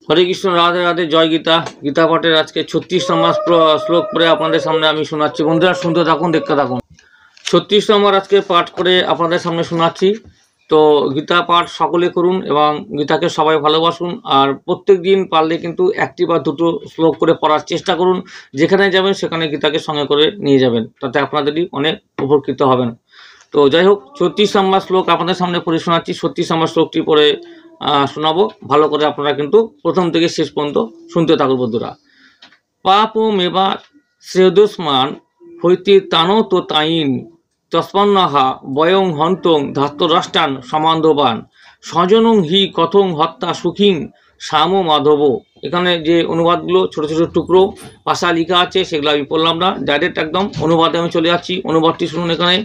হরে কৃষ্ণ, রাধে রাধে, জয় গীতা। গীতা পাঠের আজকে 36 নম্বর শ্লোক পড়ে আপনাদের সামনে আমি শোনাচ্ছি। বন্ধুরা শুনতে থাকুন, দেখতে থাকুন। 36 নম্বর আজকে পাঠ করে আপনাদের সামনে শোনাচ্ছি। তো গীতা পাঠ সকলে করুন এবং গীতাকে সবাই ভালোবাসুন। আর প্রত্যেক দিন পারলে কিন্তু একটি বা দুটো শ্লোক করে পড়ার চেষ্টা করুন। যেখানে যাবেন সেখানে গীতাকে সঙ্গে করে নিয়ে যাবেন, তাতে আপনাদেরই অনেক উপকৃত হবেন। তো যাই হোক, 36 নম্বর শ্লোক আপনাদের সামনে পড়ে শোনাচ্ছি। 36 নম্বর শ্লোকটি পড়ে শোনাবো। ভালো করে আপনারা কিন্তু প্রথম থেকে শেষ পর্যন্ত শুনতে থাকুন বন্ধুরা। পাপ ও মেবা শ্রেয়দস্মান হইতে তানো তো তাইন তস্পন্নহা বয়ং হন্তং ধাত্তরাষ্ট্রান সমান্ধবান স্বজনং হি কথং হত্যা সুখিং শ্যাম মাধব। এখানে যে অনুবাদগুলো ছোট ছোট টুকরো ভাষা লেখা আছে সেগুলো আমি পড়লাম না, ডাইরেক্ট একদম অনুবাদে আমি চলে যাচ্ছি। অনুবাদটি শুনুন। এখানে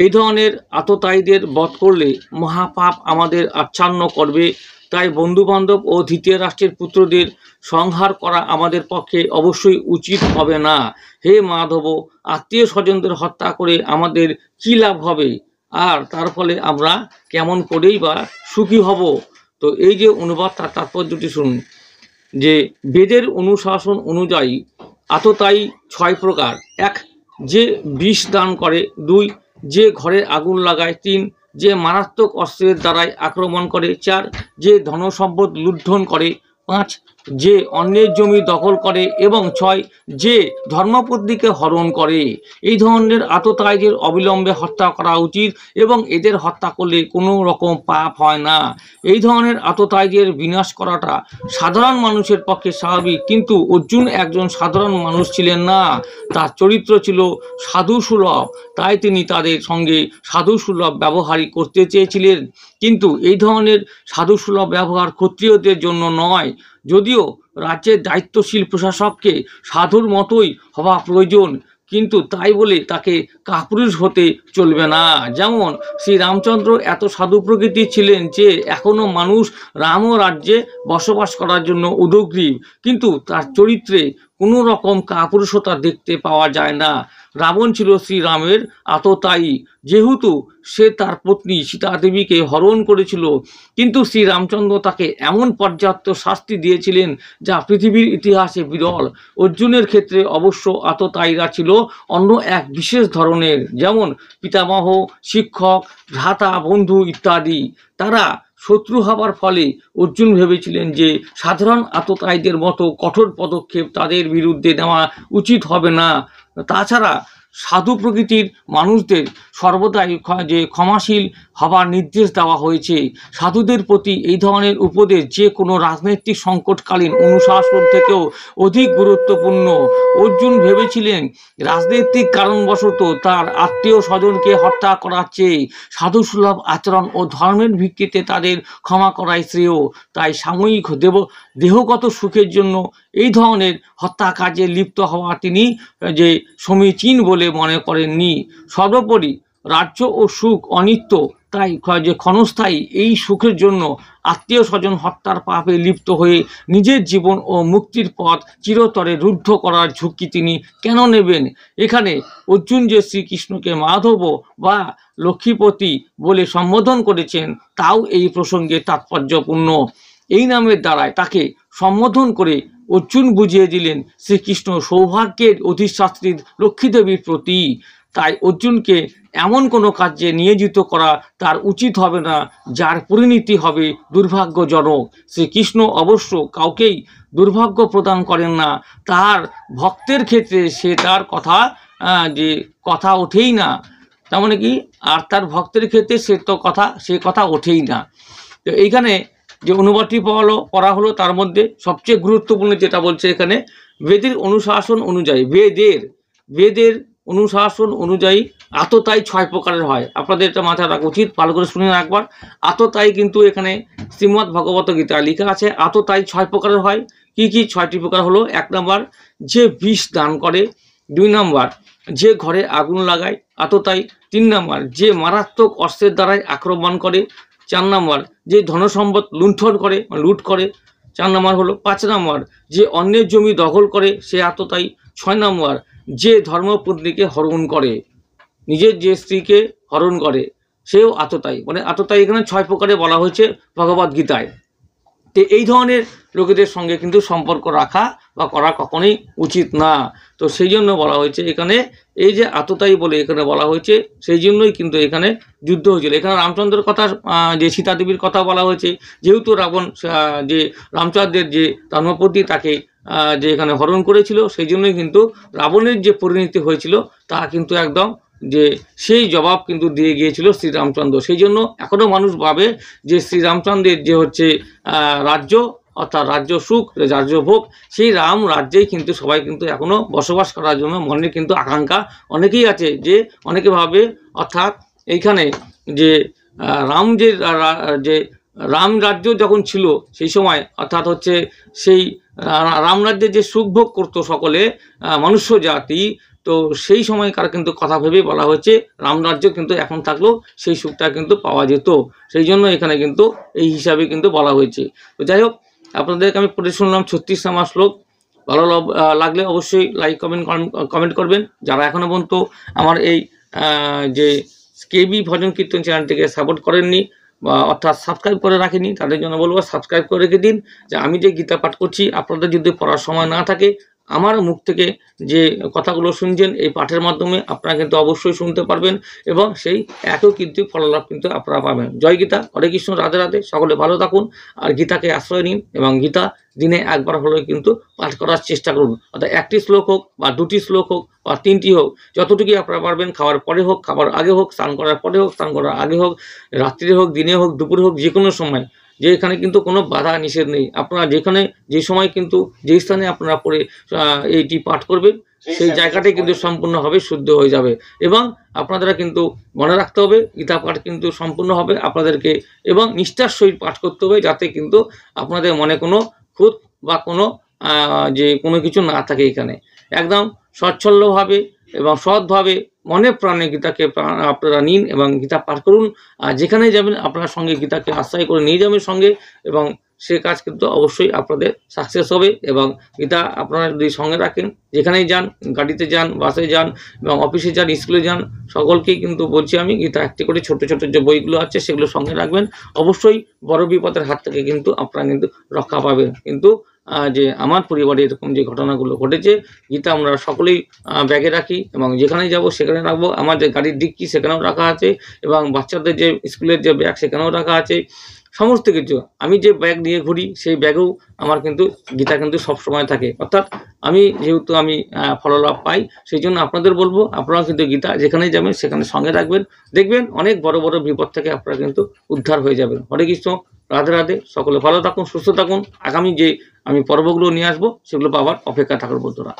এই ধরনের আততায়ীদের বধ করলে মহাপাপ আমাদের আচ্ছন্ন করবে, তাই বন্ধুবান্ধব ও দ্বিতীয় রাষ্ট্রের পুত্রদের সংহার করা আমাদের পক্ষে অবশ্যই উচিত হবে না। হে মাধব, আত্মীয় স্বজনদের হত্যা করে আমাদের কী লাভ হবে, আর তার ফলে আমরা কেমন করেই বা সুখী হব। তো এই যে অনুবাদ, তার তাৎপর্যটি শুনুন। যে বেদের অনুশাসন অনুযায়ী আততায়ী 6 প্রকার। 1, যে বিষ দান করে। 2, যে ঘরে আগুন লাগায়। 3, যে মারাত্মক অস্ত্রের দ্বারাই আক্রমণ করে। 4, যে ধনসম্পদ লুণ্ঠন করে। 5, যে অন্যের জমি দখল করে। এবং 6, যে ধর্মপত্নীকে হরণ করে। এই ধরনের আততায়ীদের অবিলম্বে হত্যা করা উচিত এবং এদের হত্যা করলে কোনো রকম পাপ হয় না। এই ধরনের আততায়ীদের বিনাশ করাটা সাধারণ মানুষের পক্ষে স্বাভাবিক, কিন্তু অর্জুন একজন সাধারণ মানুষ ছিলেন না। তার চরিত্র ছিল সাধু সুলভ, তাই তিনি তাদের সঙ্গে সাধু সুলভ ব্যবহারই করতে চেয়েছিলেন। কিন্তু এই ধরনের সাধু সুলভ ব্যবহার ক্ষত্রিয়দের জন্য নয়। যদিও রাজ্যের দায়িত্বশীল প্রশাসককে সাধুর মতোই হওয়া প্রয়োজন, কিন্তু তাই বলে তাকে কাপুরুষ হতে চলবে না। যেমন শ্রী রামচন্দ্র এত সাধু প্রকৃতির ছিলেন যে এখনও মানুষ রাম ও রাজ্যে বসবাস করার জন্য উদগ্রীব, কিন্তু তার চরিত্রে কোনো রকম কাপুরুষতা দেখতে পাওয়া যায় না। রাবণ ছিল শ্রীরামের আততায়ী, যেহেতু সে তার পত্নী সীতা দেবীকে হরণ করেছিল, কিন্তু শ্রীরামচন্দ্র তাকে এমন পর্যাপ্ত শাস্তি দিয়েছিলেন যা পৃথিবীর ইতিহাসে বিরল। অর্জুনের ক্ষেত্রে অবশ্য আততায়ীরা ছিল অন্য এক বিশেষ ধরনের, যেমন পিতামহ, শিক্ষক, ভ্রাতা, বন্ধু ইত্যাদি। তারা শত্রু হবার ফলে অর্জুন ভেবেছিলেন যে সাধারণ আততায়ীদের মতো কঠোর পদক্ষেপ তাদের বিরুদ্ধে নেওয়া উচিত হবে না। তাছাড়া সাধু প্রকৃতির মানুষদের সর্বদাই যে ক্ষমাশীল হবার নির্দেশ দেওয়া হয়েছে। সাধুদের প্রতি এই ধরনের উপদেশ যে কোনো রাজনৈতিক সংকটকালীন অনুশাসন থেকেও অধিক গুরুত্বপূর্ণ। অর্জুন ভেবেছিলেন রাজনৈতিক কারণবশত তার আত্মীয় স্বজনকে হত্যা করার চেয়ে সাধুসুলভ আচরণ ও ধর্মের ভিত্তিতে তাদের ক্ষমা করাই শ্রেয়। তাই সাময়িক দেহগত সুখের জন্য এই ধরনের হত্যা কাজে লিপ্ত হওয়া তিনি যে সমীচীন বলে মনে করেননি। সর্বোপরি রাজ্য ও সুখ অনিত্য, তাই যে ক্ষণস্থায়ী এই সুখের জন্য আত্মীয় স্বজন হত্যার পাপে লিপ্ত হয়ে নিজের জীবন ও মুক্তির পথ চিরতরে রুদ্ধ করার ঝুঁকি তিনি কেন নেবেন? এখানে অর্জুন যে শ্রীকৃষ্ণকে মাধব বা লক্ষ্মীপতি বলে সম্বোধন করেছেন, তাও এই প্রসঙ্গে তাৎপর্যপূর্ণ। এই নামের দ্বারায় তাকে সম্বোধন করে অর্জুন বুঝিয়ে দিলেন শ্রীকৃষ্ণ সৌভাগ্যের অধিষ্ঠাত্রী লক্ষ্মীদেবীর প্রতি। তাই অর্জুনকে এমন কোনো কাজে নিয়োজিত করা তার উচিত হবে না যার পরিণতি হবে দুর্ভাগ্যজনক। শ্রীকৃষ্ণ অবশ্য কাউকেই দুর্ভাগ্য প্রদান করেন না। তার ভক্তের ক্ষেত্রে সে তার কথা ওঠেই না, তার মানে কি, আর তার ভক্তের ক্ষেত্রে সে কথা ওঠেই না। তো এইখানে যে অনুবাদটি পড়া হলো তার মধ্যে সবচেয়ে গুরুত্বপূর্ণ যেটা বলছে এখানে, বেদের অনুশাসন অনুযায়ী, বেদের অনুশাসন অনুযায়ী আততায়ী 6 প্রকারের হয়। আপনাদের এটা মাথায় রাখা উচিত, ভালো করে শুনে রাখবার। আততায়ী কিন্তু এখানে শ্রীমদ্ ভগবত গীতায় লেখা আছে আততায়ী 6 প্রকারের হয়। কি কি 6টি প্রকার হলো? 1 নম্বর, যে বিষ দান করে। 2 নম্বর, যে ঘরে আগুন লাগায় আততায়ী। 3 নম্বর, যে মারাত্মক অস্ত্রের দ্বারাই আক্রমণ করে। 4 নম্বর, যে ধনসম্পদ লুণ্ঠন করে, লুট করে। 4 নম্বর হলো। 5 নম্বর, যে অন্যের জমি দখল করে, সে আততায়ী। 6 নম্বর, যে ধর্মপত্নীকে হরণ করে, নিজের যে স্ত্রীকে হরণ করে, সেও আততায়ী। মানে আততায়ী এখানে 6 প্রকারে বলা হয়েছে ভগবদ গীতায়। তো এই ধরনের লোকেদের সঙ্গে কিন্তু সম্পর্ক রাখা বা করা কখনোই উচিত না। তো সেই জন্য বলা হয়েছে এখানে, এই যে আততায়ী বলে এখানে বলা হয়েছে, সেই জন্যই কিন্তু এখানে যুদ্ধ হয়েছিল। এখানে রামচন্দ্রের কথা, যে সীতা দেবীর কথা বলা হয়েছে, যেহেতু রাবণ যে রামচন্দ্রের যে ধর্মপত্নী তাকে যে এখানে হরণ করেছিল, সেই জন্যই কিন্তু রাবণের যে পরিণতি হয়েছিল তা কিন্তু একদম যে সেই জবাব কিন্তু দিয়ে গিয়েছিল শ্রীরামচন্দ্র। সেই জন্য এখনও মানুষ ভাবে যে শ্রীরামচন্দ্রের যে হচ্ছে রাজ্য, অর্থাৎ রাজ্য সুখ, রাজ্য ভোগ, সেই রাম রাজ্যেই কিন্তু সবাই কিন্তু এখনও বসবাস করার জন্য মনে কিন্তু আকাঙ্ক্ষা অনেকেই আছে। যে অনেকে ভাবে, অর্থাৎ এইখানে যে রাম যে রাম রাজ্য যখন ছিল সেই সময়, অর্থাৎ হচ্ছে সেই রাম রাজ্যে যে সুখ ভোগ করতো সকলে মনুষ্য জাতি, তো সেই সময়কার কিন্তু কথা ভেবে বলা হয়েছে রামরাজ্য কিন্তু এখন থাকলেও সেই সুখটা কিন্তু পাওয়া যেত। সেই জন্য এখানে কিন্তু এই হিসাবে কিন্তু বলা হয়েছে। তো যাই হোক, আপনাদেরকে আমি পড়ে শুনলাম 36 নম্বর শ্লোক। ভালো লাগলে অবশ্যই লাইক কমেন্ট করবেন। যারা এখনও পর্যন্ত আমার এই যে কেবি ভজন কীর্তন চ্যানেলটিকে সাপোর্ট করেননি বা অর্থাৎ সাবস্ক্রাইব করে রাখেনি, তাদের জন্য বলবো সাবস্ক্রাইব করে রেখে দিন। যে আমি যে গীতা পাঠ করছি, আপনাদের যদি পড়ার সময় না থাকে, আমার মুখ থেকে যে কথাগুলো শুনছেন এই পাঠের মাধ্যমে আপনারা কিন্তু অবশ্যই শুনতে পারবেন এবং সেই একও কিন্তু ফললাভ কিন্তু আপনারা পাবেন। জয় গীতা, হরে কৃষ্ণ, রাধে রাধে। সকলে ভালো থাকুন আর গীতাকে আশ্রয় নিন এবং গীতা দিনে একবার হলেও কিন্তু পাঠ করার চেষ্টা করুন। অর্থাৎ একটি শ্লোক হোক বা দুটি শ্লোক হোক বা তিনটি হোক, যতটুকুই আপনারা পারবেন, খাওয়ার পরে হোক, খাবার আগে হোক, স্নান করার পরে হোক, স্নান করার আগে হোক, রাত্রে হোক, দিনে হোক, দুপুরে হোক, যে কোনো সময়, যে এখানে কিন্তু কোনো বাধা নিষেধ নেই। আপনারা যেখানে যে সময় কিন্তু যে স্থানে আপনারা পড়ে এইটি পাঠ করবেন, সেই জায়গাটাই কিন্তু সম্পূর্ণভাবে শুদ্ধ হয়ে যাবে। এবং আপনারা কিন্তু মনে রাখতে হবে, গীতা পাঠ কিন্তু সম্পূর্ণ হবে আপনাদেরকে এবং নিষ্ঠার সহিত পাঠ করতে হবে, যাতে কিন্তু আপনাদের মনে কোনো খুঁত বা কোনো যে কোনো কিছু না থাকে। এখানে একদম স্বচ্ছলভাবে এবং সৎভাবে মনে প্রাণে গীতাকে আপনারা নিন এবং গীতা পাঠ করুন। আর যেখানেই যাবেন আপনার সঙ্গে গীতাকে আশ্রয় করে নিয়ে যাবেন সঙ্গে, এবং সে কাজ কিন্তু অবশ্যই আপনাদের সাকসেস হবে। এবং গীতা আপনারা যদি সঙ্গে রাখেন, যেখানেই যান, গাড়িতে যান, বাসে যান এবং অফিসে যান, স্কুলে যান, সকলকেই কিন্তু বলছি আমি, গীতা একটি করে ছোট ছোট যে বইগুলো আছে সেগুলো সঙ্গে রাখবেন। অবশ্যই বড় বিপদের হাত থেকে কিন্তু আপনারা কিন্তু রক্ষা পাবেন। কিন্তু যে আমার পরিবারে এরকম যে ঘটনাগুলো ঘটেছে, গীতা আমরা সকলেই ব্যাগে রাখি এবং যেখানেই যাব সেখানে রাখবো। আমার যে গাড়ির ডিক্কি সেখানেও রাখা আছে এবং বাচ্চাদের যে স্কুলের যে ব্যাগ সেখানেও রাখা আছে। সমস্ত কিছু আমি যে ব্যাগ নিয়ে ঘুরি সেই ব্যাগেও আমার কিন্তু গীতা কিন্তু সবসময় থাকে। অর্থাৎ আমি যেহেতু আমি ফললাভ পাই, সেই জন্য আপনাদের বলবো আপনারা কিন্তু গীতা যেখানেই যাবেন সেখানে সঙ্গে রাখবেন। দেখবেন অনেক বড় বড় বিপদ থেকে আপনারা কিন্তু উদ্ধার হয়ে যাবেন। হরে কৃষ্ণ, রাধে রাধে। সকলে ভালো থাকুন, সুস্থ থাকুন। আগামী যে আমি পর্বগুলো নিয়ে আসবো সেগুলো পাওয়ার অপেক্ষা থাকুন বন্ধুরা।